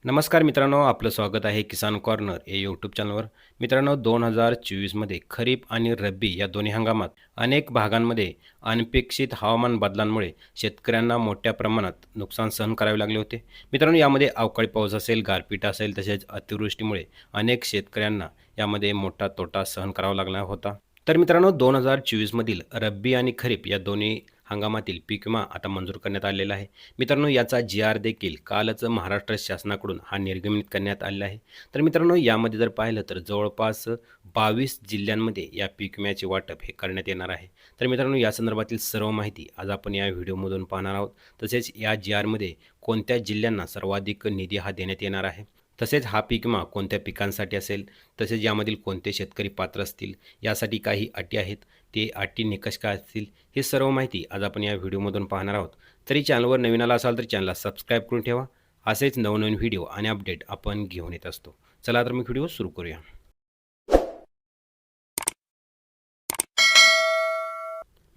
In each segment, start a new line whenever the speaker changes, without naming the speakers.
नमस्कार मित्रांनो, आपलं स्वागत आहे किसान कॉर्नर या यूट्यूब चॅनलवर. मित्रांनो, 2024मध्ये खरीप आणि रब्बी या दोन्ही हंगामात अनेक भागांमध्ये अनपेक्षित हवामान बदलांमुळे शेतकऱ्यांना मोठ्या प्रमाणात नुकसान सहन करावे लागले होते. मित्रांनो, यामध्ये अवकाळी पाऊस असेल, गारपीट असेल, तसेच अतिवृष्टीमुळे अनेक शेतकऱ्यांना यामध्ये मोठा तोटा सहन करावा लागला होता. तर मित्रांनो, 2024मधील रब्बी आणि खरीप या दोन्ही हंगामातील पीक विमा आता मंजूर करण्यात आलेला आहे. मित्रांनो, याचा जी-आर देखील कालच महाराष्ट्र शासनाकडून हा निर्गमित करण्यात आलेला आहे. तर मित्रांनो, यामध्ये जर पाहिलं तर जवळपास 22 जिल्ह्यांमध्ये या पीक विम्याचे वाटप हे करण्यात येणार आहे. तर मित्रांनो, या संदर्भातील सर्व माहिती आज आपण या व्हिडिओमधून पाहणार आहोत. तसेच या जी-आरमध्ये कोणत्या जिल्ह्यांना सर्वाधिक निधी हा देण्यात येणार आहे, तसेच हा पीक विमा कोणत्या पिकांसाठी असेल, तसेच यामधील कोणते शेतकरी पात्र असतील, यासाठी काही अटी आहेत, ते अटी निकष काय असतील, हे सर्व माहिती आज आपण या व्हिडिओमधून पाहणार आहोत. तरी चॅनलवर नवीन आला असाल तर चॅनलला सबस्क्राईब करून ठेवा. असेच नवनवीन व्हिडिओ आणि अपडेट आपण घेऊन येत असतो. चला तर मग व्हिडिओ सुरू करूया.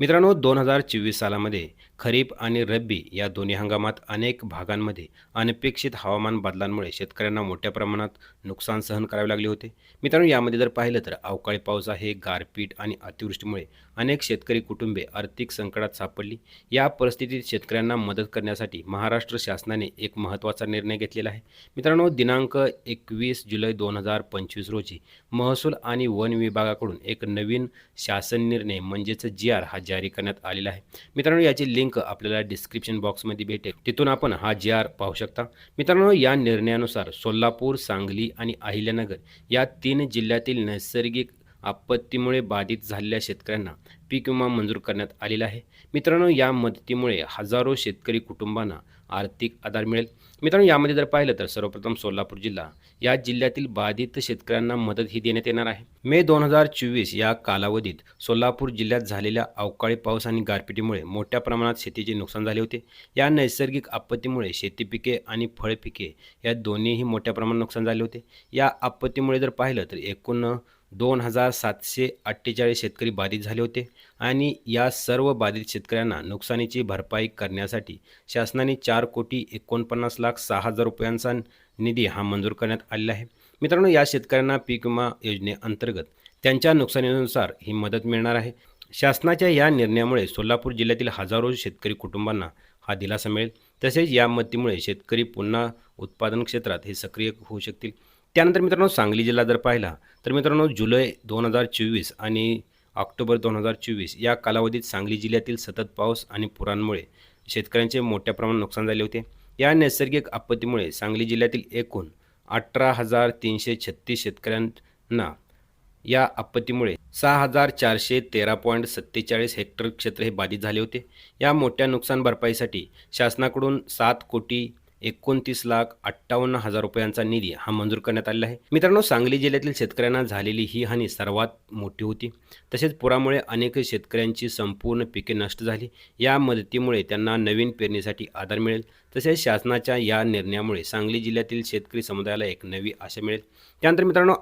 मित्रांनो, 2024 सालामध्ये खरीप आणि रब्बी या दोन्ही हंगामात अनेक भागांमध्ये अनपेक्षित हवामान बदलांमुळे शेतकऱ्यांना मोठ्या प्रमाणात नुकसान सहन करावे लागले होते. मित्रांनो, यामध्ये जर पाहिलं तर अवकाळी पाऊस आहे, गारपीट आणि अतिवृष्टीमुळे अनेक शेतकरी कुटुंबे आर्थिक संकटात सापडली. या परिस्थितीत शेतकऱ्यांना मदत करण्यासाठी महाराष्ट्र शासनाने एक महत्त्वाचा निर्णय घेतलेला आहे. मित्रांनो, दिनांक 21 जुलै 2025 रोजी महसूल आणि वन विभागाकडून एक नवीन शासन निर्णय म्हणजेच जी-आर हा जारी करण्यात आलेला आहे. मित्रांनो, याची लिंक आपल्याला डिस्क्रिप्शन बॉक्समध्ये भेटेल. तिथून आपण हा जी-आर पाहू शकता. मित्रांनो, या निर्णयानुसार सोलापूर, सांगली आणि अहिल्यानगर या 3 जिल्ह्यातील नैसर्गिक आपत्तीमुळे बाधित झालेल्या शेतकऱ्यांना पीक विमा मंजूर करण्यात आलेला आहे. मित्रांनो, या मदतीमुळे हजारो शेतकरी कुटुंबांना आर्थिक आधार मिळेल. मित्रांनो, यामध्ये जर पाहिलं तर सर्वप्रथम सोलापूर जिल्हा या जिल्ह्यातील बाधित शेतकऱ्यांना मदत ही देण्यात येणार आहे. मे 2024 या कालावधीत सोलापूर जिल्ह्यात झालेल्या अवकाळी पाऊस आणि गारपिटीमुळे मोठ्या प्रमाणात शेतीचे नुकसान झाले होते. या नैसर्गिक आपत्तीमुळे शेती पिके आणि फळपिके या दोन्हीही मोठ्या प्रमाणात नुकसान झाले होते. या आपत्तीमुळे जर पाहिलं तर एकूण 2,748 शेतकरी बाधित झाले होते आणि या सर्व बाधित शेतकऱ्यांना नुकसानीची भरपाई करण्यासाठी शासनाने 4,49,06,000 रुपयांचा निधी हा मंजूर करण्यात आलेला आहे. मित्रांनो, या शेतकऱ्यांना पीक विमा योजनेअंतर्गत त्यांच्या नुकसानीनुसार ही मदत मिळणार आहे. शासनाच्या या निर्णयामुळे सोलापूर जिल्ह्यातील हजारो शेतकरी कुटुंबांना हा दिलासा मिळेल. तसेच या मदतीमुळे शेतकरी पुन्हा उत्पादन क्षेत्रात हे सक्रिय होऊ शकतील. त्यानंतर मित्रांनो, सांगली जिल्हा जर पाहिला तर मित्रांनो, जुलै 2024 आणि ऑक्टोबर 2024 या कालावधीत सांगली जिल्ह्यातील सतत पाऊस आणि पुरांमुळे शेतकऱ्यांचे मोठ्या प्रमाणात नुकसान झाले होते. या नैसर्गिक आपत्तीमुळे सांगली जिल्ह्यातील एकूण 18,336 शेतकऱ्यांना या आपत्तीमुळे 6,413.47 हेक्टर क्षेत्र हे बाधित झाले होते. या मोठ्या नुकसान भरपाईसाठी शासनाकडून 7,29,58,000 रुपयांचा निधी हा मंजूर करण्यात आलेला आहे. मित्रांनो, सांगली जिल्ह्यातील शेतकऱ्यांना झालेली ही हानी सर्वात मोठी होती. तसेच पुरामुळे अनेक शेतकऱ्यांची संपूर्ण पिके नष्ट झाली. या मदतीमुळे त्यांना नवीन पेरणीसाठी आधार मिळेल. तसेच शासनाच्या या निर्णयामुळे सांगली जिल्ह्यातील शेतकरी समुदायाला एक नवी आशा मिळेल. त्यानंतर मित्रांनो,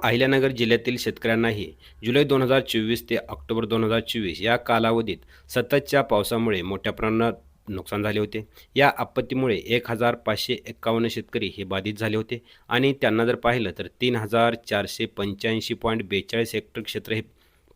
अहिल्यानगर जिल्ह्यातील शेतकऱ्यांनाही जुलै 2024 ते ऑक्टोबर 2024 या कालावधीत सततच्या पावसामुळे मोठ्या प्रमाणात नुकसान झाले होते. या आपत्तीमुळे 1,551 शेतकरी हे बाधित झाले होते आणि त्यांना जर पाहिलं तर 3,485.42 हेक्टर क्षेत्र हे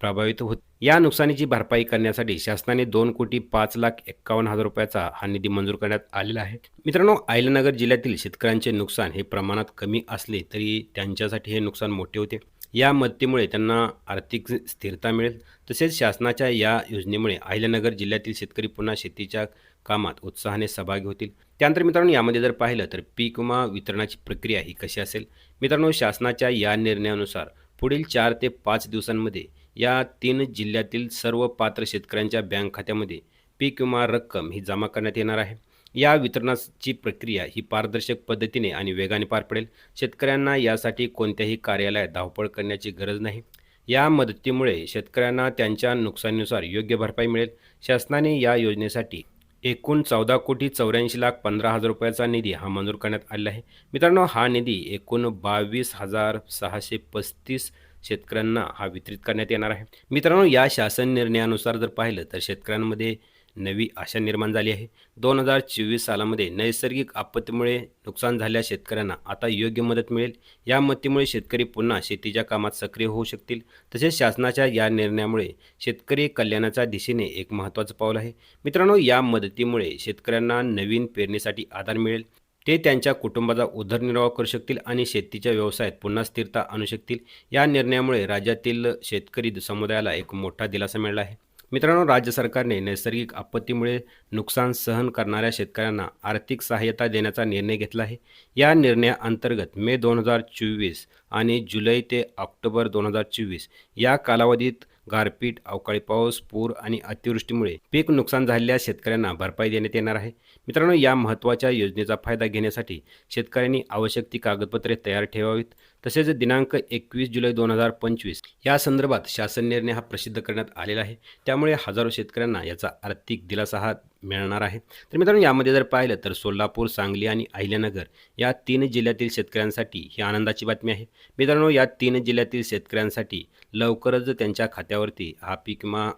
प्रभावित होते. या नुकसानीची भरपाई करण्यासाठी शासनाने 2,05,51,000 रुपयाचा हा निधी मंजूर करण्यात आलेला आहे. मित्रांनो, अहिल्यानगर जिल्ह्यातील शेतकऱ्यांचे नुकसान हे प्रमाणात कमी असले तरी त्यांच्यासाठी हे नुकसान मोठे होते. या मदतीमुळे त्यांना आर्थिक स्थिरता मिळेल. तसेच शासनाच्या या योजनेमुळे अहिल्यानगर जिल्ह्यातील शेतकरी पुन्हा शेतीच्या कामात उत्साहाने सहभागी होतील. त्यानंतर मित्रांनो, यामध्ये जर पाहिलं तर पीक विमा वितरणाची प्रक्रिया ही कशी असेल. मित्रांनो, शासनाच्या या निर्णयानुसार पुढील 4 ते 5 दिवसांमध्ये या 3 जिल्ह्यातील सर्व पात्र शेतकऱ्यांच्या बँक खात्यामध्ये पीक विमा रक्कम ही जमा करण्यात येणार आहे. या वितरणाची प्रक्रिया ही पारदर्शक पद्धतीने आणि वेगाने पार पडेल. शेतकऱ्यांना यासाठी कोणत्याही कार्यालयात धावपळ करण्याची गरज नाही. या मदतीमुळे शेतकऱ्यांना त्यांच्या नुकसानीनुसार योग्य भरपाई मिळेल. शासनाने या योजनेसाठी एकूण 14,84,15,000 रुपयाचा निधी हा मंजूर करण्यात आलेला आहे. मित्रांनो, हा निधी एकूण 22,635 शेतकऱ्यांना हा वितरित करण्यात येणार आहे. मित्रांनो, या शासन निर्णयानुसार जर पाहिलं तर शेतकऱ्यांमध्ये नवी आशा निर्माण झाली आहे. 2024 सालामध्ये नैसर्गिक आपत्तीमुळे नुकसान झालेल्या शेतकऱ्यांना आता योग्य मदत मिळेल. या मदतीमुळे शेतकरी पुन्हा शेतीच्या कामात सक्रिय होऊ शकतील. तसेच शासनाच्या या निर्णयामुळे शेतकरी कल्याणाच्या दिशेने एक महत्त्वाचं पाऊल आहे. मित्रांनो, या मदतीमुळे शेतकऱ्यांना नवीन पेरणीसाठी आधार मिळेल. ते त्यांच्या कुटुंबाचा उदरनिर्वाह करू शकतील आणि शेतीच्या व्यवसायात पुन्हा स्थिरता आणू शकतील. या निर्णयामुळे राज्यातील शेतकरी समुदायाला एक मोठा दिलासा मिळाला आहे. मित्रांनो, राज्य सरकारने नैसर्गिक आपत्तीमुळे नुकसान सहन करणाऱ्या शेतकऱ्यांना आर्थिक सहाय्यता देण्याचा निर्णय घेतला आहे. या निर्णयाअंतर्गत मे 2024 आणि जुलै ते ऑक्टोबर 2024 या कालावधीत गारपीट, अवकाळी पाऊस, पूर आणि अतिवृष्टीमुळे पीक नुकसान झालेल्या शेतकऱ्यांना भरपाई देण्यात येणार आहे. मित्रांनो, या महत्त्वाच्या योजनेचा फायदा घेण्यासाठी शेतकऱ्यांनी आवश्यक ती कागदपत्रे तयार ठेवावीत. तसेच दिनांक 21 जुलै 2025 या संदर्भात शासन निर्णय हा प्रसिद्ध करण्यात आलेला आहे. त्यामुळे हजारो शेतकऱ्यांना याचा आर्थिक दिलासा हा मिळणार आहे. तर मित्रांनो, यामध्ये जर पाहिलं तर सोलापूर, सांगली आणि अहिल्यानगर या 3 जिल्ह्यातील शेतकऱ्यांसाठी ही आनंदाची बातमी आहे. मित्रांनो, या 3 जिल्ह्यातील शेतकऱ्यांसाठी लवकरच त्यांच्या खात्यावरती हा पीक विमा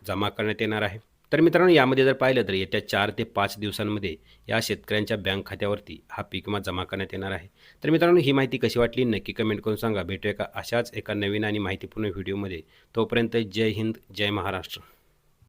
जमा करण्यात येणार आहे. तर मित्रांनो, यामध्ये जर पाहिलं तर येत्या 4 ते 5 दिवसांमध्ये या शेतकऱ्यांच्या बँक खात्यावरती हा पीक विमा जमा करण्यात येणार आहे. तर मित्रांनो, ही माहिती कशी वाटली नक्की कमेंट करून सांगा. भेटूया अशाच एका नवीन आणि माहितीपूर्ण व्हिडिओमध्ये. तोपर्यंत जय हिंद, जय महाराष्ट्र.